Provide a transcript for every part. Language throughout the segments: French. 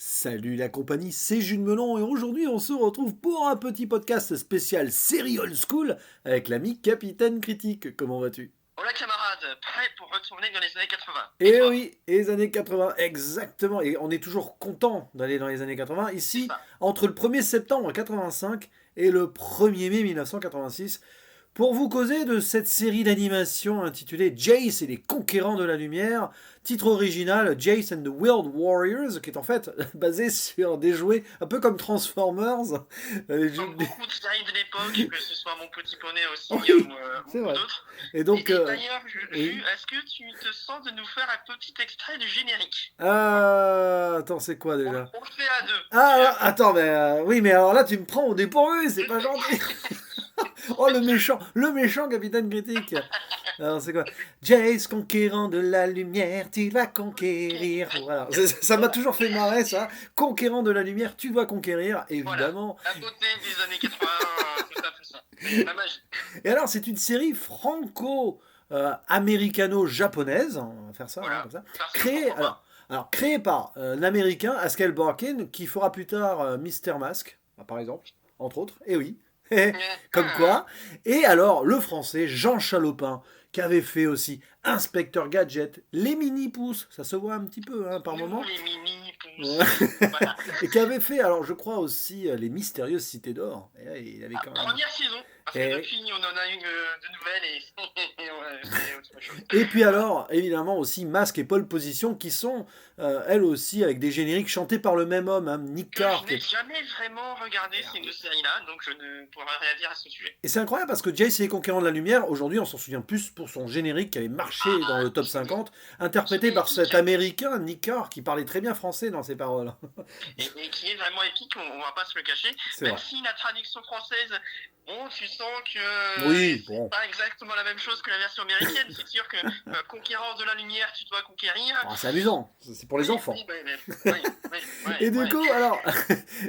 Salut la compagnie, c'est Jules Melon et aujourd'hui on se retrouve pour un petit podcast spécial série old school avec l'ami Capitaine Critique. Comment vas-tu? Hola camarade, prêt pour retourner dans les années 80. Et Eh toi? oui, les années 80, exactement, et on est toujours content d'aller dans les années 80. C'est Ici, ça. entre le 1er septembre 85 et le 1er mai 1986, pour vous causer de cette série d'animation intitulée Jace et les Conquérants de la Lumière, titre original Jace and the World Warriors, qui est en fait basé sur des jouets un peu comme Transformers. Comme beaucoup de séries de l'époque, que ce soit Mon Petit Poney aussi Oui, c'est ou vrai. d'autres. Et Et, donc, et d'ailleurs, oui. Est-ce que tu te sens de nous faire un petit extrait du générique? Attends, c'est quoi déjà? On le fait à deux. Ah, attends, mais oui, mais alors là, tu me prends au dépourvu, c'est pas gentil. Oh, le méchant capitaine critique. Alors, c'est quoi? Jace, conquérant de la lumière, tu vas conquérir. Voilà, ça m'a toujours fait marrer, ça. Conquérant de la lumière, tu vas conquérir, Voilà, évidemment. à côté des années 80, tout à fait ça. C'est la magie. Et alors, c'est une série franco-américano-japonaise, on va faire ça, hein, Voilà, comme ça, parce que créée, pourquoi pas. alors, créée par l'américain Haskell Barkin, qui fera plus tard Mister Mask, par exemple, entre autres, et oui, comme Ah, quoi. Et alors, le français Jean Chalopin, qui avait fait aussi Inspecteur Gadget, les mini-pousses, ça se voit un petit peu hein, par nous moment, les mini ouais. pouces. Voilà. Et qui avait fait, alors je crois aussi, les mystérieuses cités d'or. Et là, il avait Ah, quand même. première saison, parce que Et, depuis, on en a une de nouvelles et ouais, c'est autre chose. Et puis Voilà. alors, évidemment aussi Masque et Pole Position qui sont, elles aussi, avec des génériques chantés par le même homme, hein, Nick Que je Carr. n'ai jamais vraiment regardé ces deux séries-là, donc je ne pourrais rien dire à ce sujet. Et c'est incroyable parce que Jace et les Conquérants de la Lumière, aujourd'hui on s'en souvient plus pour son générique qui avait marché dans le top Qui 50, interprété est par cet épique. américain Nick Carr qui parlait très bien français dans ses paroles. Et qui est vraiment épique, on va pas se le cacher. C'est Même vrai. si la traduction française, bon, tu sens que Oui, c'est bon. pas exactement la même chose que la version américaine. C'est sûr que conquérant de la lumière, tu dois conquérir. Ah, c'est amusant, c'est pour les Oui, enfants. oui, oui, Et du ouais. coup, alors,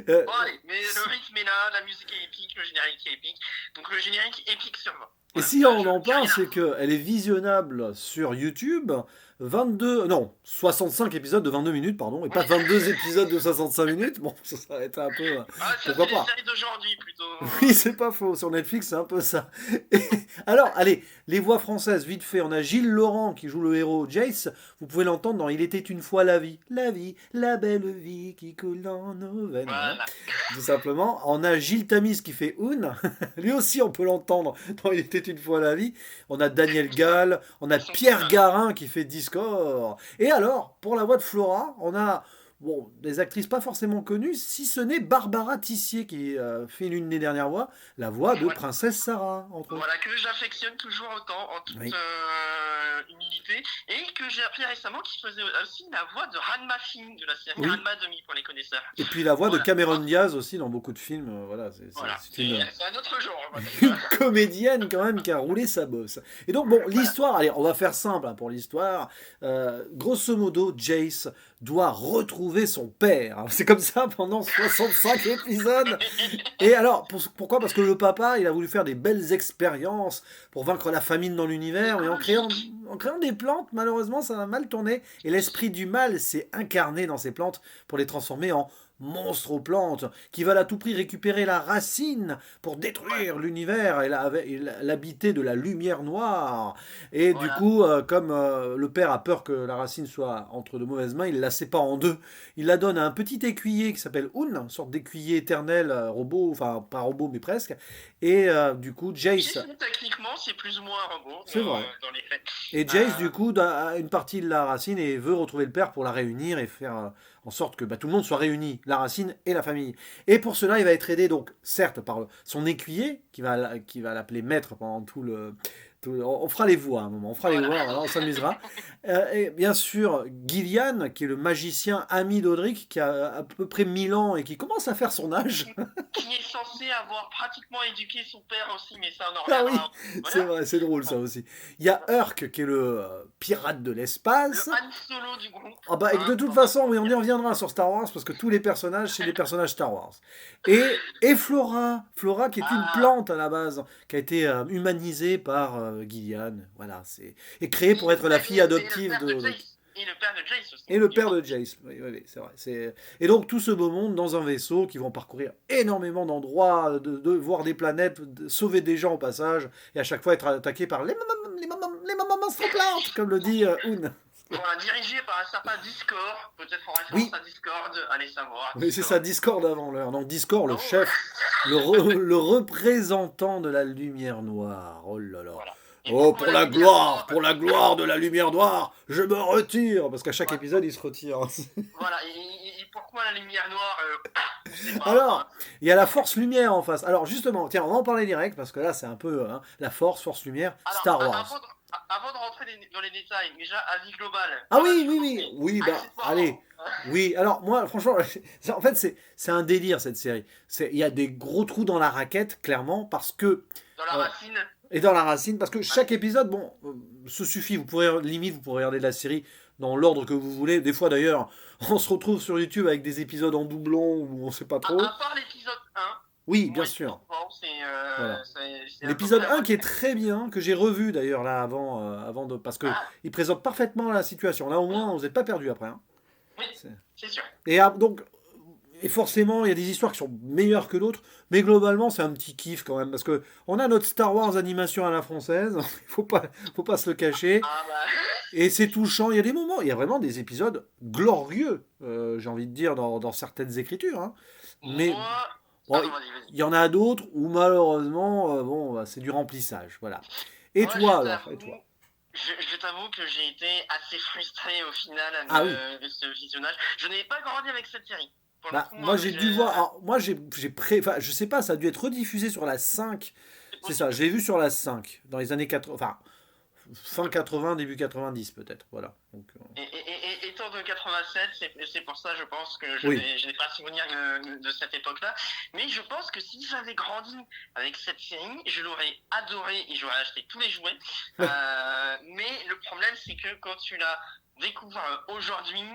euh, Bon, allez, mais le rythme est là, la musique est épique, le générique est épique. Donc le générique épique sur 20. et Voilà, si là, on en j'ai parle, rien à c'est qu'elle est visionnable sur YouTube, 22, non, 65 épisodes de 22 minutes, pardon, et pas Oui. 22 épisodes de 65 minutes. Bon, ça va être un peu. Ah, ça, Pourquoi c'est les pas? séries d'aujourd'hui plutôt. Oui, c'est pas faux. Sur Netflix, c'est un peu ça. Et alors, allez, les voix françaises, vite fait. On a Gilles Laurent qui joue le héros Jace. Vous pouvez l'entendre dans Il était une fois la vie. La vie, la belle vie qui coule dans nos veines. Voilà, Voilà. tout simplement. On a Gilles Tamis qui fait Un. Lui aussi, on peut l'entendre dans Il était une fois la vie. On a Daniel Gall. On a Ils sont tous Pierre là. Garin qui fait Discord. Et alors, pour la voix de Flora, on a bon, des actrices pas forcément connues, si ce n'est Barbara Tissier qui fait l'une des dernières voix, la voix de Voilà. Princesse Sarah, entre autres. Voilà, que j'affectionne toujours autant, en toute Oui. humilité, et que j'ai appris récemment qu'il faisait aussi la voix de Ranma Film de la série Oui. Ranma Demi pour les connaisseurs. Et puis la voix de Voilà. Cameron Diaz aussi dans beaucoup de films. Voilà, Voilà. c'est une, C'est un autre genre, on va une dire. comédienne quand même qui a roulé sa bosse. Et donc bon, Voilà. l'histoire, allez, on va faire simple hein, pour l'histoire. Grosso modo, Jace doit retrouver son père. Alors, c'est comme ça pendant 65 épisodes. Et alors, pourquoi? Parce que le papa, il a voulu faire des belles expériences pour vaincre la famine dans l'univers, mais Écologique. en créant des plantes, malheureusement, ça a mal tourné. Et l'esprit du mal s'est incarné dans ces plantes pour les transformer en monstres aux plantes, qui veulent à tout prix récupérer la racine pour Ouais. détruire l'univers et l'habiter de la lumière noire. Et du Voilà. coup, comme le père a peur que la racine soit entre de mauvaises mains, il la sépare en deux. Il la donne à un petit écuyer qui s'appelle Un, une sorte d'écuyer éternel robot, enfin pas robot mais presque. Et du coup, Qui, Jace, techniquement, c'est plus ou moins un robot c'est vrai. dans les faits. Et Jace, Euh, du coup, a une partie de la racine et veut retrouver le père pour la réunir et faire en sorte que tout le monde soit réuni, la racine et la famille. Et pour cela, il va être aidé, donc, certes, par son écuyer, qui va l'appeler maître pendant on fera les voix à un moment, on fera les voilà. voix, voilà, on s'amusera. Et bien sûr, Gillian, qui est le magicien ami d'Audric, qui a à peu près 1000 ans et qui commence à faire son âge. Qui est censé avoir pratiquement éduqué son père aussi, mais ça on en Ah oui, reviendra. c'est Voilà. vrai, c'est drôle ça aussi. Il y a Urk, qui est le pirate de Le l'espace. Han Solo du groupe. Ah bah, et de Hein, toute on va façon, pas oui, se on y dire. reviendra sur Star Wars parce que tous les personnages, c'est des personnages Star Wars. Et Flora qui est une Ah, plante à la base, qui a été humanisée par Gillian. Voilà, et créée pour être la fille c'est le adoptive père de de. Jace. Et le père de Jace aussi. Et le père de Jace, oui, c'est vrai. Et donc tout ce beau monde dans un vaisseau qui vont parcourir énormément d'endroits, de voir des planètes, de sauver des gens au passage, et à chaque fois être attaqué par les mamans monstres plantes, comme le dit Un. Voilà, dirigé par un certain Discord, peut-être en référence Oui, à Discord, allez savoir. oui c'est ça, Discord avant l'heure. Donc Discord, le Oh, chef, le représentant de la lumière noire. Oh là là. voilà. Et Oh, pourquoi la lumière noire pour la gloire de la lumière noire, je me retire. Parce qu'à chaque Voilà. épisode, il se retire. Voilà, et pourquoi la lumière noire je sais pas, Alors, il y a la force lumière en face. Alors justement, tiens, on va en parler direct, parce que là, c'est un peu la force lumière, Alors, Star Wars. avant de rentrer dans les détails, déjà, avis global. Ah Voilà, oui, je oui, pense oui, que, oui, bah, accessoirement, allez. Oui, alors moi, franchement, en fait, c'est un délire cette série. Il y a des gros trous dans la raquette, clairement, parce que. dans la racine, Et dans la racine, parce que ouais. chaque épisode, bon, se suffit. Vous pourrez regarder la série dans l'ordre que vous voulez. Des fois, d'ailleurs, on se retrouve sur YouTube avec des épisodes en doublon où on sait pas trop. À part l'épisode 1, Oui, bien moi, sûr. voilà. C'est L'épisode 1 qui est très bien, que j'ai revu d'ailleurs là avant de. Parce que il présente parfaitement la situation. Là, au moins, vous n'êtes pas perdu après. Hein. Oui, c'est sûr. Et donc. Et forcément, il y a des histoires qui sont meilleures que d'autres, mais globalement, c'est un petit kiff quand même, parce que on a notre Star Wars animation à la française, faut pas se le cacher, Ah bah. et c'est touchant. Il y a des moments, il y a vraiment des épisodes glorieux, j'ai envie de dire, dans certaines écritures, hein. Mais Moi. bon, Pardon, vas-y. il y en a d'autres où malheureusement, bon, bah, c'est du remplissage, voilà. Et Moi, toi alors, et toi? Je t'avoue que j'ai été assez frustré au final Ah oui. de ce visionnage. Je n'ai pas grandi avec cette série. Pour le Bah, coup, moi j'ai dû voir. Alors, moi enfin, je sais pas, ça a dû être rediffusé sur la 5. C'est ça, je l'ai vu sur la 5 dans les années 80. Enfin, fin 80, début 90 peut-être. Voilà. Donc, Étant de 87, c'est pour ça, je pense que je oui. n'ai pas souvenir de cette époque-là. Mais je pense que si j'avais grandi avec cette série, je l'aurais adoré et j'aurais acheté tous les jouets. Mais le problème, c'est que quand tu l'as découvert aujourd'hui,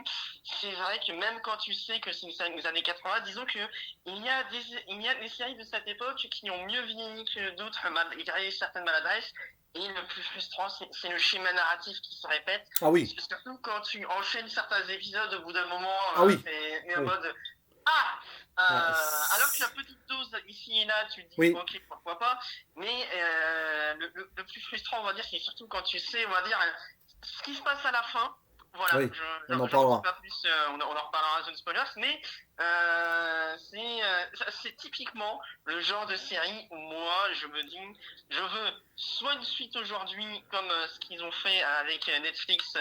c'est vrai que même quand tu sais que c'est les années 80, disons que il y a des séries de cette époque qui ont mieux vieilli que d'autres, malgré certaines maladresses. Et le plus frustrant, c'est le schéma narratif qui se répète. Ah oui. Surtout quand tu enchaînes certains épisodes, au bout d'un moment, ah oui. c'est en mode alors que la petite dose ici et là, tu te dis oui. ok, pourquoi pas. Mais le plus frustrant, on va dire, c'est surtout quand tu sais, on va dire, ce qui se passe à la fin. Voilà, oui, on en parlera. Pas plus, on en reparlera à Zone Spoilers, mais c'est typiquement le genre de série où moi, je me dis, je veux soit une suite aujourd'hui, comme ce qu'ils ont fait avec Netflix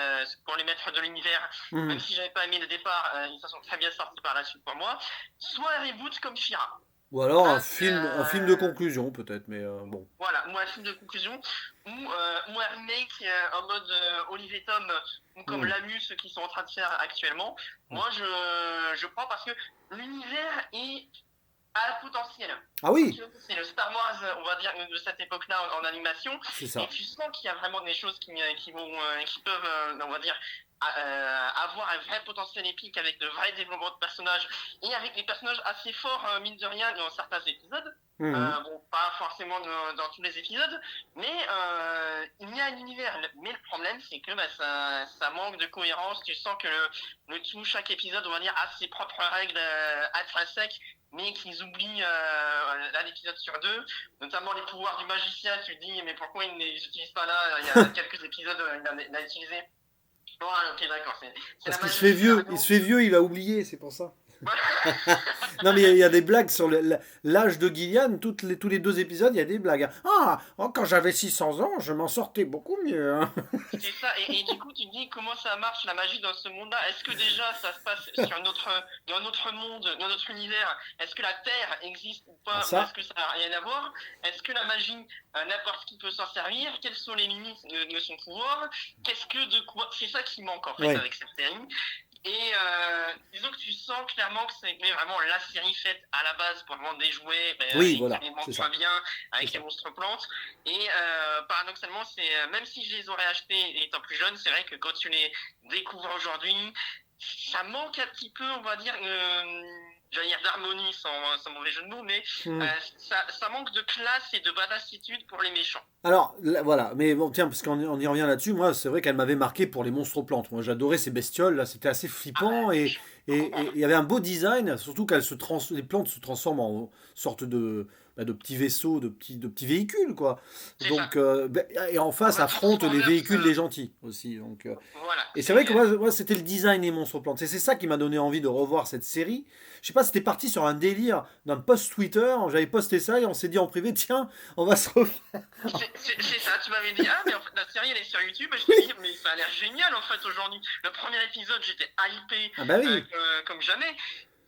pour les maîtres de l'univers, même si j'avais pas aimé le départ, ils s'en sont très bien sortis par la suite pour moi, soit un reboot comme She-Ra. Ou alors un film de conclusion peut-être, mais bon. Voilà, ou un film de conclusion, ou un remake en mode Olivier Tom, ou comme Lamu, ceux qui sont en train de faire actuellement. Moi, je prends parce que l'univers est à potentiel. Ah oui. C'est le Star Wars, on va dire, de cette époque-là en animation. C'est ça. Et tu sens qu'il y a vraiment des choses qui peuvent, on va dire, avoir un vrai potentiel épique avec de vrais développements de personnages et avec des personnages assez forts, mine de rien, dans certains épisodes. Bon, pas forcément dans tous les épisodes, mais il y a un univers. Mais le problème, c'est que ça manque de cohérence. Tu sens que le tout, chaque épisode, on va dire, a ses propres règles intrinsèques, mais qu'ils oublient un épisode sur deux, notamment les pouvoirs du magicien. Tu te dis, mais pourquoi il ne les utilise pas là? Il y a quelques épisodes, il l'a utilisé. Bon, ok, d'accord. Parce qu'il se fait vieux, il a oublié, c'est pour ça. Non, mais il y a des blagues sur l'âge de Gillian. Tous les 2 épisodes, il y a des blagues. Quand j'avais 600 ans, je m'en sortais beaucoup mieux. Hein. C'est ça, et du coup, tu te dis comment ça marche la magie dans ce monde-là. Est-ce que déjà ça se passe dans notre monde, dans notre univers? Est-ce que la Terre existe ou pas? Ou est-ce que ça n'a rien à voir? Est-ce que la magie, n'importe qui peut s'en servir? Quelles sont les limites de son pouvoir? C'est ça qui manque en fait avec cette série. Et disons que tu sens clairement que c'est vraiment la série faite à la base pour vendre des jouets, voilà, les monstres bien, avec les monstres plantes. Et paradoxalement, même si je les aurais achetés étant plus jeune, c'est vrai que quand tu les découvres aujourd'hui, ça manque un petit peu, on va dire, j'allais dire d'harmonie sans mauvais jeu de mots, mais ça manque de classe et de badassitude pour les méchants. Alors, voilà, mais bon, tiens, parce qu'on y revient là-dessus, moi, c'est vrai qu'elle m'avait marqué pour les monstres-plantes. Moi, j'adorais ces bestioles, là, c'était assez Ah flippant, bah, et il y avait un beau design, surtout les plantes se transforment en sorte de petits vaisseaux, de petits véhicules, quoi. c'est ça. Donc, et en En face mode affrontent les Transformers, véhicules des gentils, aussi. Donc, voilà. et c'est vrai que moi, c'était le design des monstres-plantes. C'est ça qui m'a donné envie de revoir cette série. Je sais pas, c'était parti sur un délire d'un post Twitter, j'avais posté ça, et on s'est dit en privé, tiens, on va se refaire. C'est ça, tu m'avais dit, ah, mais en fait, la série, elle est sur YouTube, et je t'ai dit, mais ça a l'air génial, en fait, aujourd'hui. Le premier épisode, j'étais hypé Ah bah oui. comme jamais.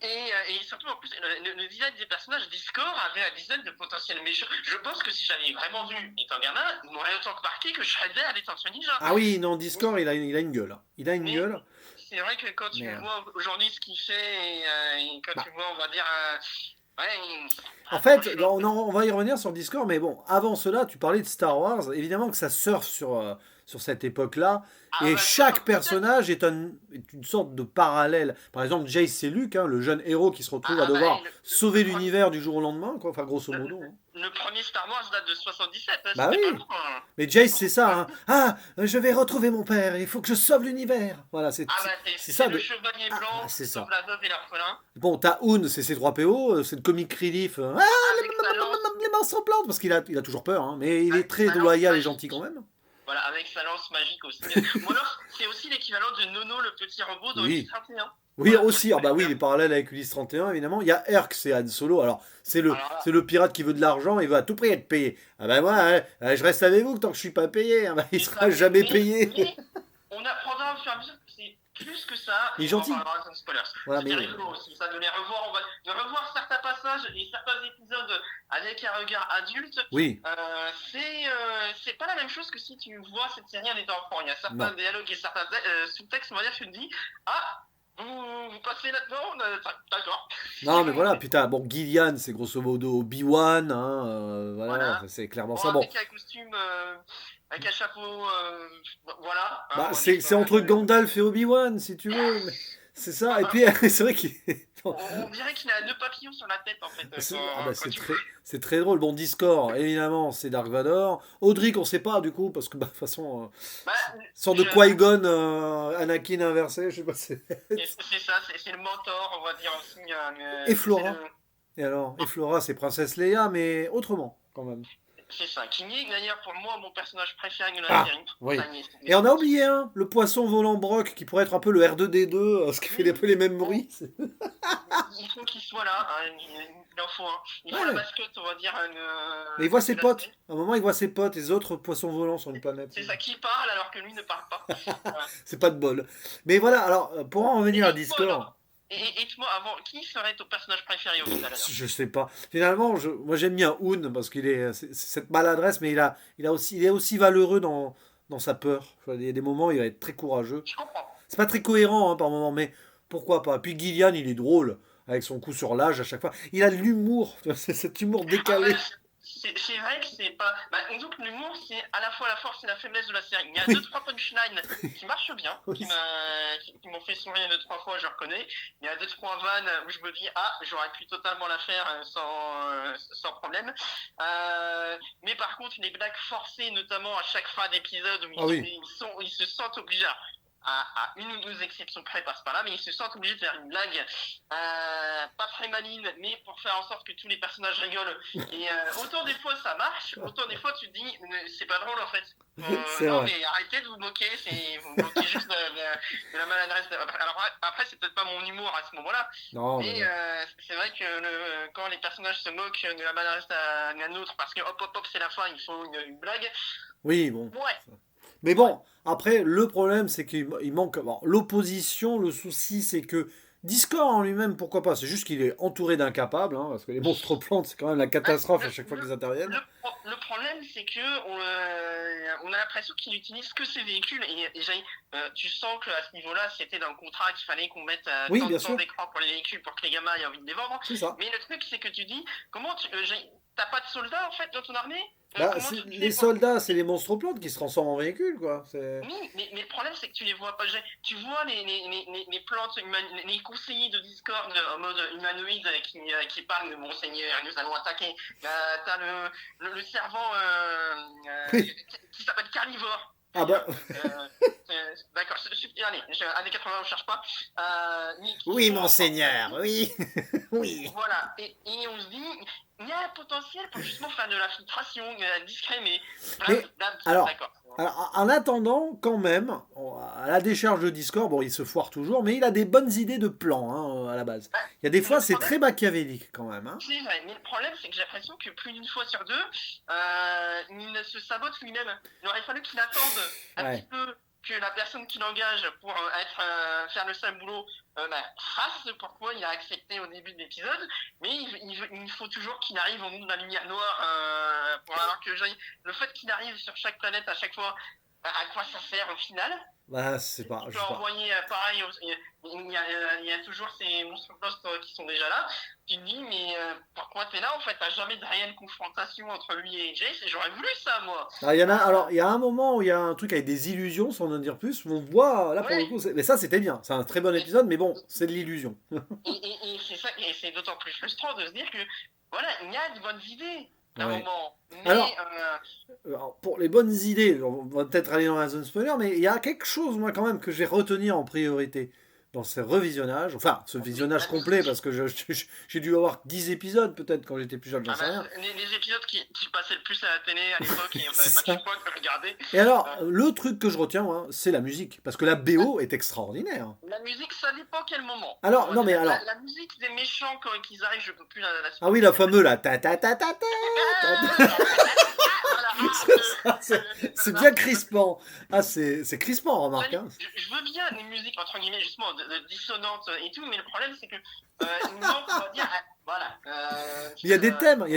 Et surtout, en plus, le design des personnages, Discord avait un design de potentiel méchant. Je pense que si j'avais vraiment vu étant gamin, il m'aurait autant marqué que Shredder à Détention Ninja. Ah oui, non, Discord, il a une gueule. Il a une Mais gueule. c'est vrai que quand tu Mais, vois aujourd'hui ce qu'il fait, et quand bah, tu vois, on va dire, ouais, en fait, franchement, on va y revenir sur Discord, mais bon, avant cela, tu parlais de Star Wars. Évidemment que ça surfe sur cette époque-là. ah Et bah, chaque 77. personnage est une sorte de parallèle. Par exemple, Jace, c'est Luke, hein, le jeune héros qui se retrouve à Ah bah, devoir le sauver premier, l'univers du jour au lendemain, quoi. Enfin, grosso le, modo, hein. le premier Star Wars date de 77, hein, Bah c'était pas oui. loin, hein. Mais Jace, c'est ça, hein. Ah, je vais retrouver mon père, il faut que je sauve l'univers. Voilà, Ah bah, c'est c'est ça le de. chevalier Ah, blanc c'est qui sauve ça. la veuve et l'orphelin, Bon, t'as Hoon, c'est C3PO, c'est le comic relief. Ah, avec sa lance, les monstres plantes, parce qu'il a toujours peur, hein, mais il est avec très sa lance loyal et gentil quand magique. même. Voilà, avec sa lance magique aussi. Ou alors, c'est aussi l'équivalent de Nono, le petit robot dans Oui. X-31. Oui, Voilà, pour les aussi, ah bah oui, collecteurs. les parallèles avec Ulysse 31, évidemment. Il y a Herc, c'est Han Solo. Alors, Alors c'est là, le pirate qui veut de l'argent, il veut à tout prix être payé. Ah bah moi, hein, je reste avec vous tant que je suis pas payé. Ah bah, il c'est sera ça. jamais payé. Mais on apprendra au fur et à mesure que c'est plus que ça, Il est mais on en gentil. parlera sans spoilers. Voilà, C'était mais rigolo aussi, ça, de les revoir, de revoir certains passages et certains épisodes avec un regard adulte. oui, C'est pas la même chose que si tu vois cette série en étant enfant. Il y a certains non. dialogues et certains sous-textes, on va dire, tu te dis, ah, vous passez là-dedans, d'accord. Non, mais voilà, putain, bon, Gillian, c'est grosso modo Obi-Wan, hein, voilà, Voilà. c'est clairement Bon, ça. Bon, avec un costume, avec un chapeau, voilà, hein, bah, on va dire c'est ça. entre Gandalf et Obi-Wan, si tu veux. Mais c'est ça. Et puis, c'est vrai qu'il. On dirait qu'il a un nœud papillon sur la tête, en fait, Ah bah, quand tu... c'est très drôle. Bon, Discord, évidemment, c'est Dark Vador. Audric, on sait pas du coup, parce que bah, de toute façon, Bah, sorte de je... Qui-Gon, Anakin inversé, je sais pas. C'est ça, c'est le mentor, on va dire aussi. Et C'est Flora. Et alors, et Flora, c'est Princesse Leia, mais autrement, quand même. c'est ça. Qui est d'ailleurs pour moi mon personnage préféré de la Ah, série. oui. Ça y est, Et on a oublié un, le poisson volant Brock, qui pourrait être un peu le R2D2, ce qui fait un peu les mêmes bruits. il faut qu'il soit là, hein, il en faut un. Il faut Ouais. la mascotte, on va dire. Mais il voit de ses la potes. série. À un moment, il voit ses potes, les autres poissons volants sur une planète. C'est ça qui parle alors que lui ne parle pas. Voilà. C'est pas de bol. Mais voilà, alors, pour en revenir à Et toi, Discord. alors, et toi, avant, qui serait ton personnage préféré au final alors? Je sais pas. Finalement, moi j'aime bien Hoon parce c'est cette maladresse, mais il est aussi valeureux dans sa peur. Il y a des moments, il va être très courageux. Je comprends. C'est pas très cohérent hein, par moments, mais pourquoi pas. Puis Gillian, il est drôle avec son coup sur l'âge à chaque fois. Il a de l'humour, c'est cet humour Ah décalé. ouais, c'est vrai que c'est pas. Bah, disons que l'humour, c'est à la fois la force et la faiblesse de la série. Il y a deux, trois punchlines qui marchent bien, Oui. qui m'ont fait sourire deux, trois fois, je reconnais. Il y a deux, trois vannes où je me dis, ah, j'aurais pu totalement la faire sans problème. Mais par contre, les blagues forcées, notamment à chaque fin d'épisode où Ah oui. ils se sentent obligés à une ou deux exceptions près, passe par là, mais ils se sentent obligés de faire une blague pas très maligne, mais pour faire en sorte que tous les personnages rigolent. Et autant des fois ça marche, autant des fois tu te dis, c'est pas drôle en fait. C'est Non, vrai. mais arrêtez de vous moquer, vous vous moquez juste de la maladresse. Alors après, c'est peut-être pas mon humour à ce moment-là, Non, mais c'est vrai que quand les personnages se moquent de la maladresse d'un autre, parce que hop hop hop, c'est la fin, il faut une blague, oui, bon. ouais. Mais bon, après, le problème, c'est qu'il manque. Bon, l'opposition, le souci, c'est que Discord en lui-même, pourquoi pas? C'est juste qu'il est entouré d'incapables, hein, parce que les monstres plantes, c'est quand même la catastrophe à chaque fois qu'ils interviennent. Le problème, c'est que on a l'impression qu'il utilise que ses véhicules tu sens qu'à ce niveau-là, c'était dans le contrat qu'il fallait qu'on mette Oui, tant de bien temps sûr, d'écran pour les véhicules pour que les gamins aient envie de les vendre. c'est ça. Mais le truc, c'est que tu dis, comment t'as pas de soldats en fait dans ton armée? Bah, Comment tu les fais soldats, c'est les monstres-plantes qui se transforment en véhicules, quoi. Oui, mais le problème, c'est que tu les vois pas. Tu vois les plantes, les conseillers de Discord en mode humanoïde qui parlent de Monseigneur, nous allons attaquer. T'as le servant Oui. qui s'appelle Carnivore. Ah bah, D'accord, allez, années 80, on cherche pas. Qui oui, sont monseigneur, oui, oui. voilà, et on se dit, il y a un potentiel pour justement faire de la filtration discret, mais Mais alors, d'accord. en attendant, quand même, à la décharge de Discord, bon, il se foire toujours, mais il a des bonnes idées de plans hein, à la base. Bah, Il y a des fois, le c'est problème, très machiavélique quand même. Hein. c'est vrai, mais le problème, c'est que j'ai l'impression que plus d'une fois sur deux, il se sabote lui-même. Il aurait fallu qu'il attende un Ouais. petit peu que la personne qui l'engage pour faire le sale boulot fasse pourquoi il a accepté au début de l'épisode, mais il faut toujours qu'il arrive au monde de la lumière noire pour avoir que j'aille. Le fait qu'il arrive sur chaque planète à chaque fois, à quoi ça sert au final? Bah, c'est pas, Tu je peux sais pas. envoyer pareil, il y a toujours ces monstres post qui sont déjà là. Tu te dis, mais pourquoi t'es là en fait? T'as jamais de réelle confrontation entre lui et Jace, et j'aurais voulu ça moi. Alors, alors, il y a un moment où il y a un truc avec des illusions, sans en dire plus, où on voit, là pour le Ouais, coup, mais ça c'était bien, c'est un très bon et, épisode, mais bon, c'est de l'illusion. et c'est ça, et c'est d'autant plus frustrant de se dire que voilà, il y a de bonnes idées à un Ouais. moment, Alors, mais pour les bonnes idées, on va peut-être aller dans la zone spoiler, mais il y a quelque chose, moi, quand même, que je vais retenir en priorité dans ce revisionnage. Enfin, ce oui, visionnage la complet, musique. parce que j'ai dû avoir 10 épisodes, peut-être, quand j'étais plus jeune, j'en Ah sais rien. les épisodes qui passaient le plus à la télé à l'époque et on C'est n'avait pas de ça. choix que de regarder. Et alors, Euh, le truc que je retiens, moi, c'est la musique. Parce que la BO est extraordinaire. La musique, ça dépend quel moment. On Alors, va non, dire, mais alors. la musique des méchants, quand ils arrivent, je peux plus la Ah oui, la supporter. fameuse, là. Ta ta ta ta ta ta ta. Voilà, C'est ça, c'est bien crispant. Ah, c'est crispant, remarque. Hein. je veux bien les musiques, entre guillemets, justement, dissonantes et tout, mais le problème, c'est que il manque, on va dire, voilà. Il y a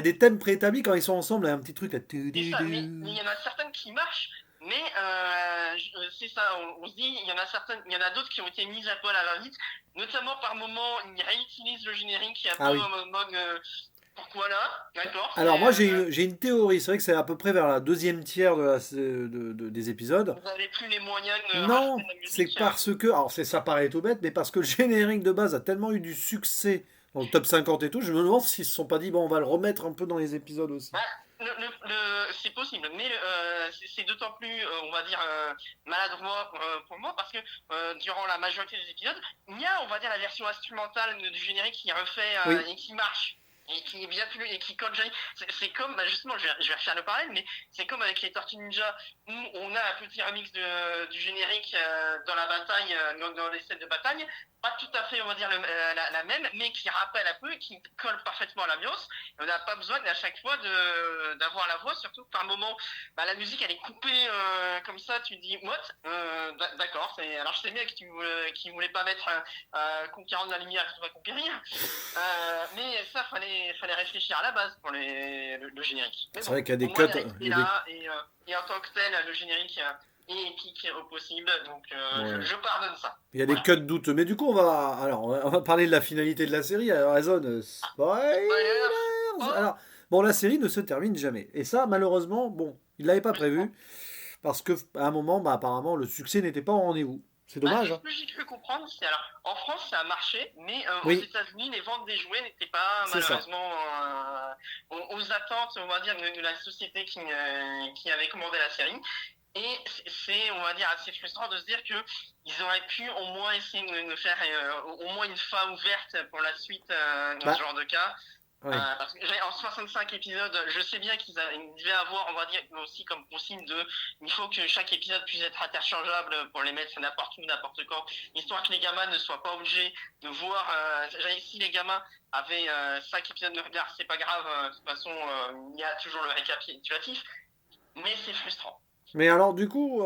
des thèmes préétablis quand ils sont ensemble, il y a un petit truc là. C'est ça, mais il y en a certaines qui marchent, mais c'est ça, on se dit, il y en a d'autres qui ont été mises à poil à la vite, notamment par moment, ils réutilisent le générique qui est un Ah peu oui. en mode, pourquoi là, d'accord, Alors moi j'ai une théorie, c'est vrai que c'est à peu près vers la deuxième tiers des épisodes. vous n'avez plus les moyens de rajouter Non, de la c'est musique. parce que, alors ça paraît tout bête, mais parce que le générique de base a tellement eu du succès dans le top 50 et tout, je me demande s'ils se sont pas dit, bon on va le remettre un peu dans les épisodes aussi. Bah, c'est possible, mais c'est d'autant plus, on va dire, maladroit pour moi parce que durant la majorité des épisodes, il y a, on va dire, la version instrumentale du générique qui refait Oui, et qui marche. Et qui est bien plus et qui colle Johnny. C'est comme justement je vais refaire le parallèle, mais c'est comme avec les Tortues Ninja où on a un petit remix du générique dans la bataille, dans les scènes de bataille, pas tout à fait on va dire la même, mais qui rappelle un peu et qui colle parfaitement à l'ambiance. On n'a pas besoin à chaque fois d'avoir la voix, surtout que par moment la musique elle est coupée comme ça, tu te dis what d'accord, alors je sais bien que tu voulais pas mettre conquérant de la lumière qui va conquérir, mais ça fallait réfléchir à la base pour le générique. Mais c'est bon, vrai qu'il y a des au moins cuts, il est là et en tant que tel le générique est épique au possible, donc ouais. je pardonne ça. Il y a des Voilà. cuts douteux. Mais du coup, on va parler de la finalité de la série. Alors, la zone spoilers. Spoiler. Oh, Alors, bon, la série ne se termine jamais. Et ça, malheureusement, bon, il l'avait pas frustrant. prévu. Parce que, à un moment, bah, apparemment, le succès n'était pas au rendez-vous. C'est Bah, dommage. ce Hein. que j'ai cru comprendre, c'est alors en France ça a marché, mais aux Oui, États-Unis les ventes des jouets n'étaient pas c'est ça. malheureusement aux attentes, on va dire, de la société qui avait commandé la série. Et c'est, on va dire, assez frustrant de se dire que ils auraient pu au moins essayer de faire au moins une fin ouverte pour la suite dans Bah, ce genre de cas. oui. Parce que en 65 épisodes, je sais bien qu'ils devaient avoir, on va dire, aussi comme consigne il faut que chaque épisode puisse être interchangeable pour les mettre n'importe où, n'importe quand, histoire que les gamins ne soient pas obligés de voir, si les gamins avaient 5 épisodes de regard, c'est pas grave, de toute façon, il y a toujours le récapitulatif, mais c'est frustrant. Mais alors, du coup,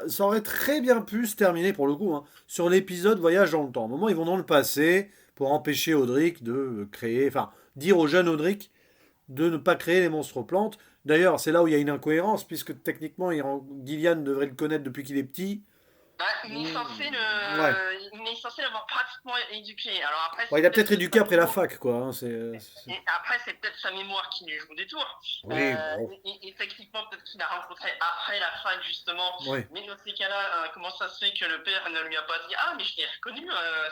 ça aurait très bien pu se terminer, pour le coup, hein, sur l'épisode Voyage dans le temps. Au moment où ils vont dans le passé pour empêcher Audric de créer, enfin, dire au jeune Audric de ne pas créer les monstres plantes. D'ailleurs, c'est là où il y a une incohérence, puisque techniquement, Gillian devrait le connaître depuis qu'il est petit. Il est censé Ouais. il est censé l'avoir pratiquement éduqué. Alors après, Ouais, c'est il a peut-être peut-être que éduqué sa après la mémoire, fac, quoi. Hein, et après, c'est peut-être sa mémoire qui lui joue des tours. Oui, bon. Et techniquement, peut-être qu'il l'a rencontré après la fac, justement. Ouais. Mais dans ces cas-là, comment ça se fait que le père ne lui a pas dit: Ah, mais je t'ai reconnu,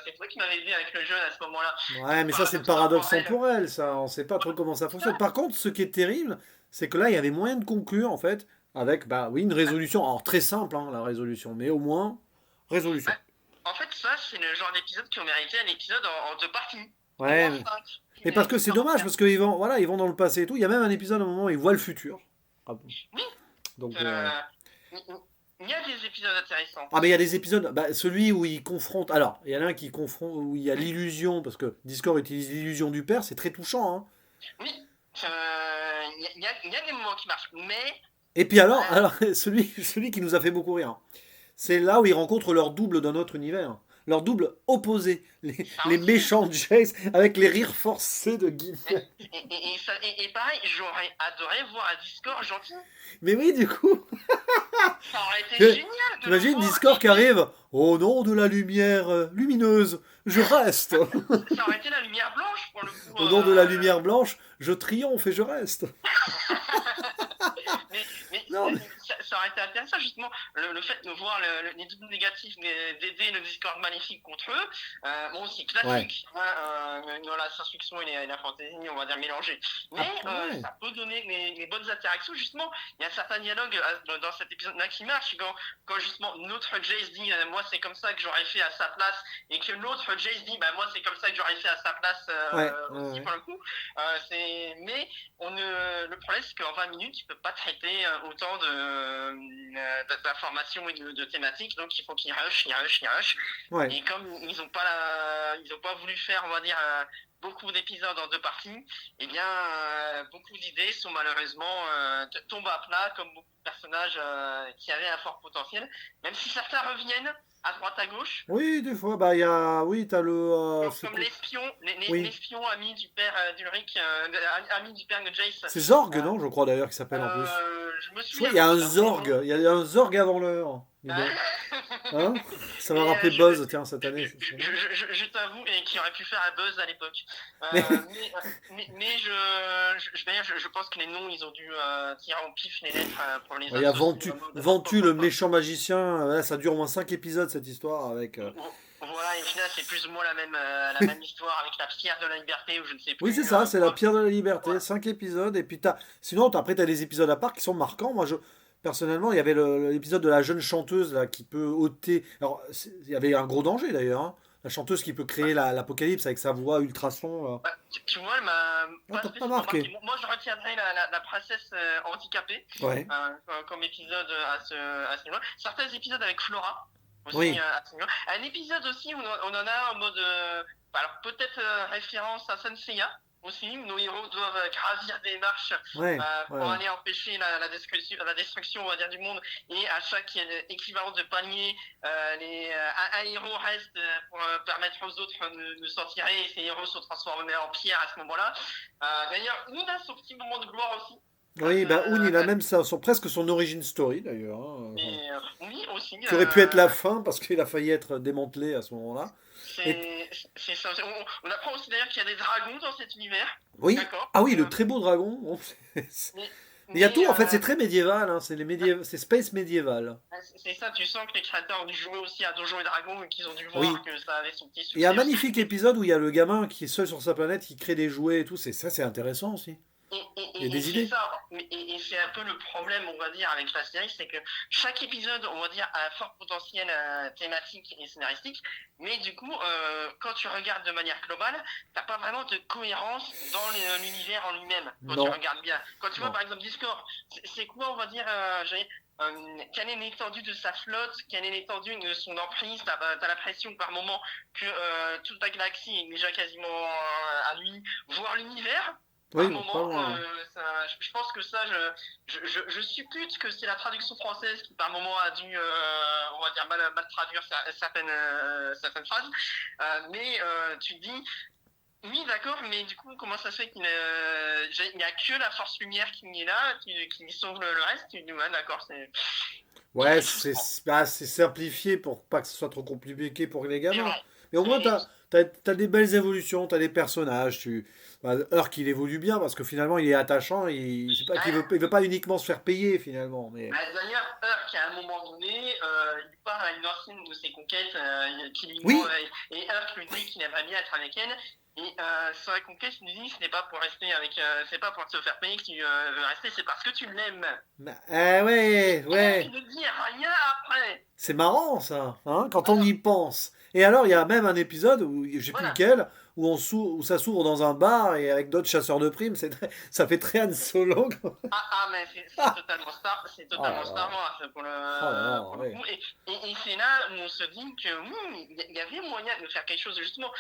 c'est toi qui m'avais aidé avec le jeune à ce moment-là. Ouais, mais ça, c'est le Paradoxe paradoxe temporel. temporel, ça. On sait pas trop comment ça fonctionne. Par contre, ce qui est terrible, c'est que là, il y avait moyen de conclure, en fait, avec, bah oui, une résolution. Alors, très simple, hein, la résolution, mais au moins, résolution. Ouais. En fait, ça, c'est le genre d'épisode qui ont mérité un épisode en deux parties. Ou Ouais, en cinq. Qui mais parce que mérite c'est encore dommage, faire. parce qu'ils vont, voilà, ils vont dans le passé et tout. Il y a même un épisode à un moment où ils voient le futur. Ah bon. Oui, Donc, euh, il y a des épisodes intéressants. ah, mais il y a des épisodes, bah, celui où ils confrontent. Alors, il y en a un qui confronte, où il y a l'illusion, parce que Discord utilise l'illusion du père, c'est très touchant, hein. Oui, il y a des moments qui marchent, mais Et puis alors, euh, celui qui nous a fait beaucoup rire, c'est là où ils rencontrent leur double dans notre univers. Leur double opposé, ça les aussi. méchants Jace, avec les rires forcés de Guilherme. Et pareil, j'aurais adoré voir un Discord gentil. Mais oui, du coup, Ça aurait été génial de le t'imagines voir Discord qui aimer. arrive au nom de la lumière lumineuse, je reste. Ça aurait été la lumière blanche pour le coup. Au nom de la lumière blanche, je triomphe et je reste. Mais Non, mais... ça aurait été intéressant justement le fait de voir les doubles négatifs d'aider le Discord maléfique contre eux. Bon, c'est Ouais. classique dans la science-fiction et la fantasy, on va dire mélangé. Mais Ah, ouais. ça peut donner les bonnes interactions. Justement, il y a certains dialogues dans cet épisode-là qui marchent quand justement notre Jace dit moi c'est comme ça que j'aurais fait à sa place et que l'autre Jace dit moi c'est comme ça que j'aurais fait à sa place Ouais, aussi ouais. pour le coup. Mais le problème, c'est qu'en 20 minutes, tu peux pas traiter autant d'informations et de thématiques, donc il faut qu'ils rush. Ouais. Et comme ils ont pas voulu faire, on va dire, beaucoup d'épisodes en deux parties, eh bien, beaucoup d'idées sont malheureusement tombent à plat, comme beaucoup de personnages qui avaient un fort potentiel, même si certains reviennent à droite à gauche. Oui, des fois, bah, il y a... Oui, t'as le... c'est Comme quoi? l'espion, Oui. l'espion ami du père d'Ulrich, ami du père de Jace. C'est Zorg, Euh, non, je crois d'ailleurs, qu'il s'appelle en plus. je me Je crois souviens qu'il y a un plus hein, des noms. Zorg. Il y a un Zorg avant l'heure. Dis donc. Hein? Ça m'a Mais rappelé Buzz, tiens, cette année. C'est vrai. je t'avoue qu'il aurait pu faire un buzz à l'époque. Mais Mais d'ailleurs, je pense que les noms, ils ont dû tirer au pif les lettres pour les il y a associer Ventu, au mode Ventu, le pop. méchant magicien. Là, ça dure au moins 5 épisodes, cette histoire, avec... Voilà, et au final, c'est plus ou moins la même histoire avec la pierre de la liberté ou je ne sais Oui, c'est plus ça, c'est la quoi. pierre de la liberté. Voilà. 5 épisodes, et puis t'as... Sinon, après, t'as des épisodes à part qui sont marquants. Moi, personnellement, il y avait l'épisode de la jeune chanteuse, là, qui peut ôter... Alors, il y avait un gros danger, d'ailleurs, hein. La chanteuse qui peut créer l'apocalypse avec sa voix ultrason, là. Tu vois, elle m'a Ah, pas t'as pas spécialement marqué. marqué. Moi, je retiendrai la princesse handicapée Ouais. comme épisode à ce niveau. Certains épisodes avec Flora aussi Oui. à ce niveau. Un épisode aussi où on en a en mode, alors peut-être référence à Senseiya aussi, où nos héros doivent gravir des marches Ouais. pour Ouais. aller empêcher la destruction, on va dire, du monde. Et à chaque équivalent de panier, un héros reste pour permettre aux autres de s'en tirer et ces héros se transforment en pierre à ce moment-là. D'ailleurs, Oud a son petit moment de gloire aussi. Oui, bah Oun, il a même presque son origin story d'ailleurs, hein. Oui, aussi. Qui aurait pu être la fin parce qu'il a failli être démantelé à ce moment-là. Et C'est ça. On apprend aussi d'ailleurs qu'il y a des dragons dans cet univers. oui, D'accord. ah oui, le très beau dragon. Bon, Mais, il y a mais tout, en fait, c'est très médiéval, hein. C'est space médiéval. c'est ça, tu sens que les créateurs ont dû jouer aussi à Donjons et Dragons et qu'ils ont dû Oui. voir que ça avait son petit Il y a un succès aussi. magnifique épisode où il y a le gamin qui est seul sur sa planète, qui crée des jouets et tout. C'est intéressant aussi. Il y a Et des c'est idées. ça, et c'est un peu le problème, on va dire, avec la série, c'est que chaque épisode, on va dire, a un fort potentiel thématique et scénaristique, mais du coup, quand tu regardes de manière globale, t'as pas vraiment de cohérence dans l'univers en lui-même, quand tu Non, regardes bien. Quand tu vois, non. par exemple, Discord, c'est quoi, on va dire, quelle est l'étendue de sa flotte, quelle est l'étendue de son emprise, t'as l'impression que par moment que toute la galaxie est déjà quasiment à lui, voire l'univers. Par Oui, non, pas moment, loin. je pense que ça, je suppute que c'est la traduction française qui par moment a dû, on va dire, mal traduire certaines phrases. Mais tu te dis, Oui, d'accord, mais du coup, comment ça se fait qu'il n'y a que la force lumière qui est là, qui sauve le reste? Ouais, d'accord, Ouais, c'est frustrant. c'est simplifié pour pas que ce soit trop compliqué pour les C'est gamins. vrai. Mais au moins, Et, t'as des belles évolutions, t'as des personnages. Hurk, il évolue bien parce que finalement, il est attachant. C'est pas il veut pas uniquement se faire payer finalement. Mais D'ailleurs, Hurk, à un moment donné, il parle à une ancienne de ses conquêtes qui lui demande, oui, et Hurk lui dit qu'il aimerait bien être avec elle. Et sur la conquête, il lui dit ce n'est pas pour rester avec, c'est pas pour te faire payer que tu veux rester, c'est parce que tu l'aimes. ouais, Hurk ouais. ne dit rien après. C'est marrant ça, hein, quand on Voilà. y pense. Et alors, il y a même un épisode où, je sais plus Voilà. lequel, où ça s'ouvre dans un bar et avec d'autres chasseurs de primes. Ça fait très Han Solo. Mais c'est Oh là totalement Star là. Wars Oh là là, pour le ouais. coup. Et c'est là où on se dit que il y avait moyen de faire quelque chose, justement,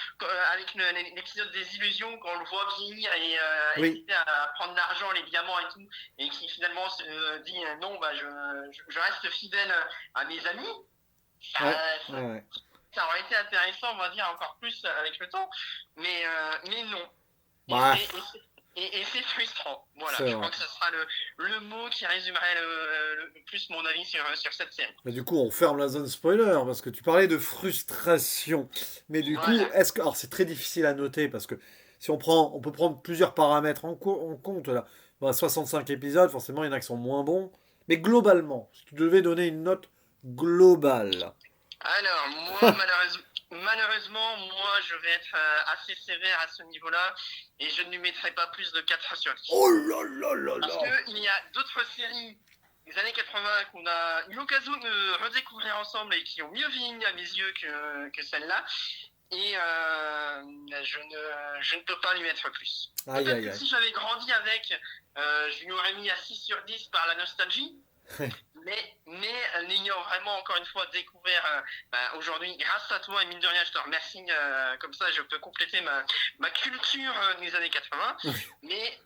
avec l'épisode des illusions, quand on le voit vieillir et Oui, hésiter à prendre l'argent, les diamants et tout, et qui finalement se dit non, bah, je reste fidèle à mes amis. Ça, ouais, ça, ouais, ouais. ça aurait été intéressant, on va dire, encore plus avec le temps, mais non. Et Bah, c'est frustrant. Voilà, c'est je vrai. crois que ce sera le mot qui résumerait le plus mon avis sur cette série. Mais du coup, on ferme la zone spoiler parce que tu parlais de frustration. Mais du coup, Voilà. alors c'est très difficile à noter parce que si on peut prendre plusieurs paramètres en compte là. Dans 65 épisodes, forcément, il y en a qui sont moins bons. Mais globalement, si tu devais donner une note globale. Alors, moi, malheureusement, moi, je vais être assez sévère à ce niveau-là et je ne lui mettrai pas plus de 4 sur 10. Oh là là là Parce là. qu'il y a d'autres séries des années 80 qu'on a eu l'occasion de redécouvrir ensemble et qui ont mieux vieilli à mes yeux que celle-là. Et je ne peux pas lui mettre plus. Aïe Peut-être aïe que aïe. si j'avais grandi avec, je lui aurais mis à 6 sur 10 par la nostalgie. Mais n'ayant vraiment, encore une fois, découvert aujourd'hui, grâce à toi, et mine de rien, je te remercie, comme ça je peux compléter ma culture des années 80. Mais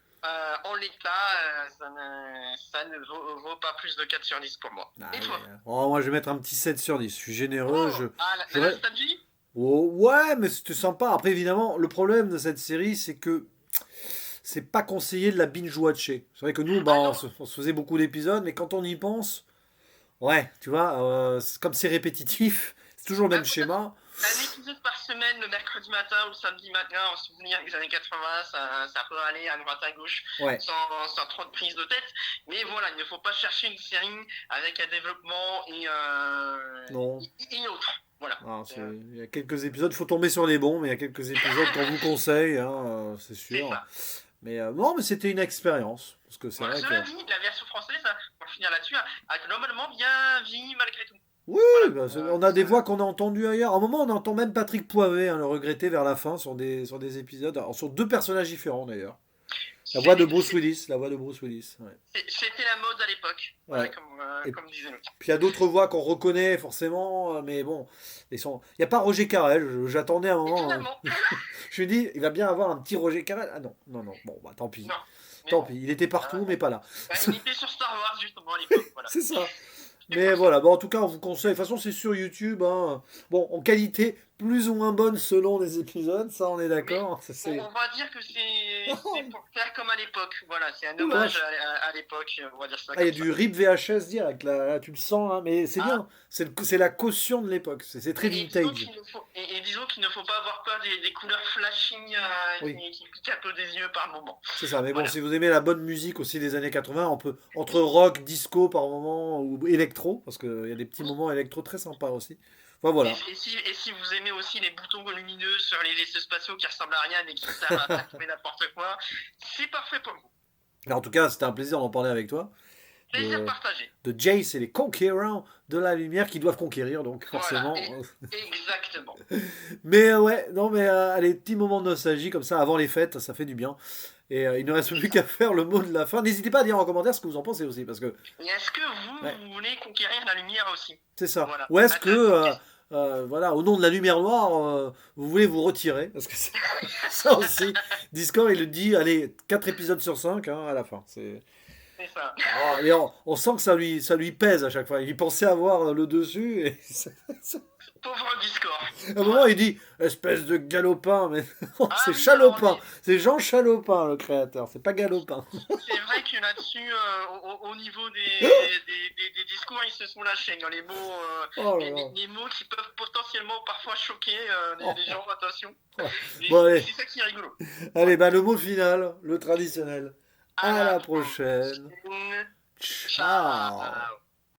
en l'état, ça ne vaut pas plus de 4 sur 10 pour moi. Et Aïe, toi? aïe. Oh, moi, je vais mettre un petit 7 sur 10. Je suis généreux. Oh, Je... la nostalgie? Oh, ouais, mais c'était sympa. Après, évidemment, le problème de cette série, c'est que c'est pas conseillé de la binge-watcher. C'est vrai que nous, bah, Ah non, on se faisait beaucoup d'épisodes, mais quand on y pense, ouais, tu vois, comme c'est répétitif, c'est toujours le bah, même schéma. un épisode par semaine, le mercredi matin ou le samedi matin, en souvenir des années 80, ça peut aller à droite à gauche Ouais. sans trop de prise de tête. Mais voilà, il ne faut pas chercher une série avec un développement Non. et autre. Voilà. Ah, il y a quelques épisodes, il faut tomber sur les bons, mais il y a quelques épisodes qu'on vous conseille, hein, c'est C'est sûr. ça. Mais non, mais c'était une expérience. Parce que c'est Voilà. vrai que. Cela dit, la version française, pour finir là-dessus, a globalement bien vieilli malgré tout. Oui, Voilà. bah, on a des voix qu'on a entendues ailleurs. À un moment, on entend même Patrick Poivet, hein, le regretter vers la fin sur des épisodes, alors, sur deux personnages différents d'ailleurs. La voix de Bruce Willis, la voix de Bruce Willis. Ouais. C'était la mode à l'époque, voilà, Ouais. Et comme disait l'autre. puis il y a d'autres voix qu'on reconnaît forcément, mais bon, il n'y a pas Roger Carrel. J'attendais un moment. Étonnamment. Je me dis, il va bien avoir un petit Roger Carrel. Ah non, non, non. Bon, bah tant pis. Non. Mais Tant bon. pis. Il était partout, mais pas là. Il était sur Star Wars justement à l'époque. Voilà. C'est ça. Mais voilà, bon, en tout cas, on vous conseille. De toute façon, c'est sur YouTube, hein. Bon, en qualité plus ou moins bonne selon les épisodes, ça, on est Mais d'accord. on va dire que c'est pour faire comme à l'époque. Voilà, c'est un Ouh la hommage vache. à l'époque, on va dire ça Ah, il y a comme ça. du RIP VHS direct, là, tu le sens, hein, mais c'est Ah, bien. C'est la caution de l'époque. C'est très vintage. disons qu'il ne faut pas avoir peur des couleurs flashing Oui. qui piquent un peu des yeux par moment. C'est ça, mais bon, Voilà. si vous aimez la bonne musique aussi des années 80, on peut, entre rock, disco par moment, ou électro, parce qu'il y a des petits moments électro très sympas aussi. Enfin, voilà. Et si vous aimez aussi les boutons lumineux sur les vaisseaux spatiaux qui ressemblent à rien et qui servent à faire n'importe quoi, c'est parfait pour vous. Mais en tout cas, c'était un plaisir d'en parler avec toi. Plaisir partagé. De Jace et les conquérants de la lumière qui doivent conquérir, donc Voilà, forcément. exactement. Mais ouais, non, mais allez, petit moment de nostalgie comme ça avant les fêtes, ça fait du bien. Et il ne reste plus qu'à faire le mot de la fin. N'hésitez pas à dire en commentaire ce que vous en pensez aussi, parce que Et est-ce que vous, ouais, vous voulez conquérir la lumière aussi? c'est ça. Voilà. Ou est-ce que, Attends, voilà, au nom de la lumière noire, vous voulez vous retirer? Parce que c'est ça aussi. Discord, il le dit, allez, 4 épisodes sur 5 hein, à la fin. C'est ça. Oh, et on sent que ça lui pèse à chaque fois. Il pensait avoir le dessus et Pauvre Discord. à un moment il dit espèce de galopin, mais non, Ah c'est oui, alors, Chalopin. C'est Jean Chalopin le créateur, c'est pas Galopin. c'est vrai que là-dessus, au niveau des discours, ils se sont lâchés. Dans les mots, Oh là là. les mots qui peuvent potentiellement parfois choquer les gens, attention. Et Bon allez, c'est ça qui est rigolo. allez, bah le mot final, le traditionnel. À À la la prochaine. prochaine. Ciao. Ciao.